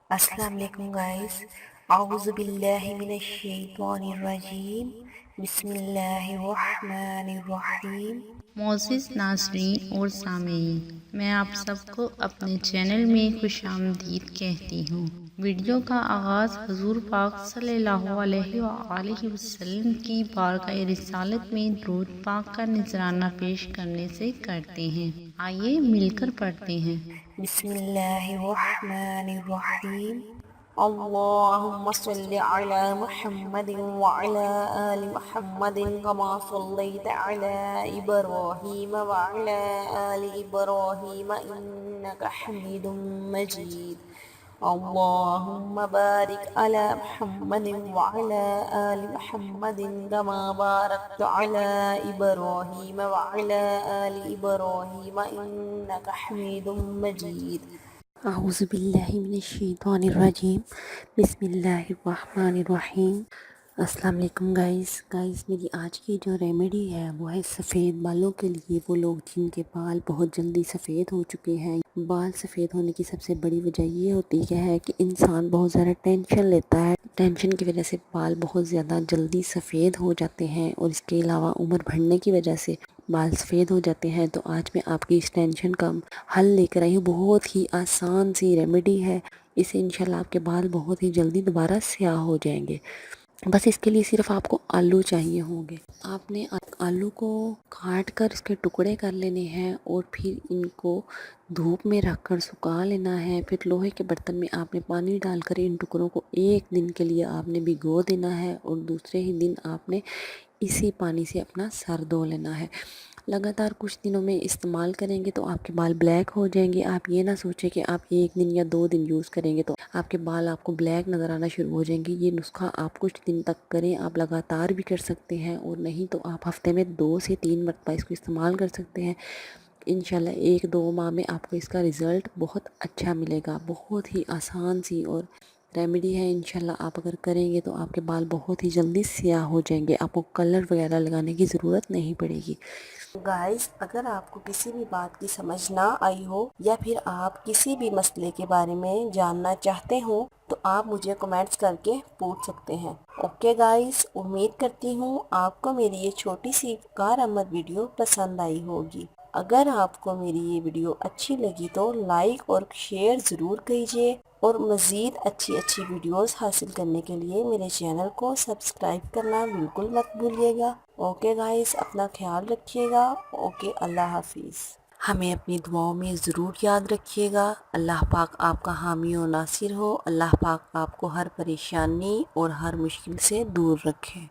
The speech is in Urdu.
السلام علیکم گائز، اعوذ باللہ من الشیطان الرجیم، بسم اللہ الرحمن الرحیم۔ معزز ناظرین اور سامعین، میں آپ سب کو اپنے چینل میں خوش آمدید کہتی ہوں۔ ویڈیو کا آغاز حضور پاک صلی اللہ علیہ وآلہ وسلم کی بارگاہ رسالت میں درود پاک کا نذرانہ پیش کرنے سے کرتے ہیں۔ آئیے مل کر پڑھتے ہیں۔ بسم اللہ الرحمن الرحیم، اللہم صلی علی محمد وعلی آل محمد کما صلیت علی ابراہیم وعلی آل ابراہیم انک حمید مجید، اللہم بارک علی محمد وعلی آل محمد کما بارکت علی ابراہیم وعلی آل ابراہیم انک حمید مجید۔ اعوذ باللہ من الشیطان الرجیم، بسم اللہ الرحمن الرحیم۔ السلام علیکم گائز، میری آج کی جو ریمیڈی ہے وہ ہے سفید بالوں کے لیے۔ وہ لوگ جن کے بال بہت جلدی سفید ہو چکے ہیں، بال سفید ہونے کی سب سے بڑی وجہ یہ ہوتی ہے کہ انسان بہت زیادہ ٹینشن لیتا ہے، ٹینشن کی وجہ سے بال بہت زیادہ جلدی سفید ہو جاتے ہیں، اور اس کے علاوہ عمر بڑھنے کی وجہ سے بال سفید ہو جاتے ہیں۔ تو آج میں آپ کی اس ٹینشن کا حل لے کر آئی ہوں۔ بہت ہی آسان سی ریمیڈی ہے، اسے انشاءاللہ آپ کے بال بہت ہی جلدی دوبارہ سیاہ ہو جائیں گے۔ بس اس کے لیے صرف آپ کو آلو چاہیے ہوں گے۔ آپ نے آلو کو کاٹ کر اس کے ٹکڑے کر لینے ہیں، اور پھر ان کو دھوپ میں رکھ کر سکھا لینا ہے۔ پھر لوہے کے برتن میں آپ نے پانی ڈال کر ان ٹکڑوں کو ایک دن کے لیے آپ نے بھگو دینا ہے، اور دوسرے ہی دن آپ نے اسی پانی سے اپنا سر دھو لینا ہے۔ لگاتار کچھ دنوں میں استعمال کریں گے تو آپ کے بال بلیک ہو جائیں گے۔ آپ یہ نہ سوچیں کہ آپ ایک دن یا 2 دن یوز کریں گے تو آپ کے بال آپ کو بلیک نظر آنا شروع ہو جائیں گے۔ یہ نسخہ آپ کچھ دن تک کریں، آپ لگاتار بھی کر سکتے ہیں، اور نہیں تو آپ ہفتے میں 2 سے 3 مرتبہ اس کو استعمال کر سکتے ہیں۔ انشاءاللہ 1-2 ماہ میں آپ کو اس کا رزلٹ بہت اچھا ملے گا۔ بہت ہی آسان سی اور ریمیڈی ہے، انشاءاللہ آپ اگر کریں گے تو آپ کے بال بہت ہی جلدی سیاہ ہو جائیں گے، آپ کو کلر وغیرہ لگانے کی ضرورت نہیں پڑے گی۔ گائز، اگر آپ کو کسی بھی بات کی سمجھ نہ آئی ہو، یا پھر آپ کسی بھی مسئلے کے بارے میں جاننا چاہتے ہو، تو آپ مجھے کمنٹس کر کے پوچھ سکتے ہیں۔ اوکے گائز، امید کرتی ہوں آپ کو میری یہ چھوٹی سی کارآمد ویڈیو پسند آئی ہوگی۔ اگر آپ کو میری یہ ویڈیو اچھی لگی تو لائک اور شیئر ضرور کیجیے، اور مزید اچھی ویڈیوز حاصل کرنے کے لیے میرے چینل کو سبسکرائب کرنا بالکل مت بھولیے گا۔ اوکے گائز، اپنا خیال رکھیے گا۔ اوکے، اللہ حافظ۔ ہمیں اپنی دعاؤں میں ضرور یاد رکھیے گا۔ اللہ پاک آپ کا حامی و ناصر ہو۔ اللہ پاک آپ کو ہر پریشانی اور ہر مشکل سے دور رکھے۔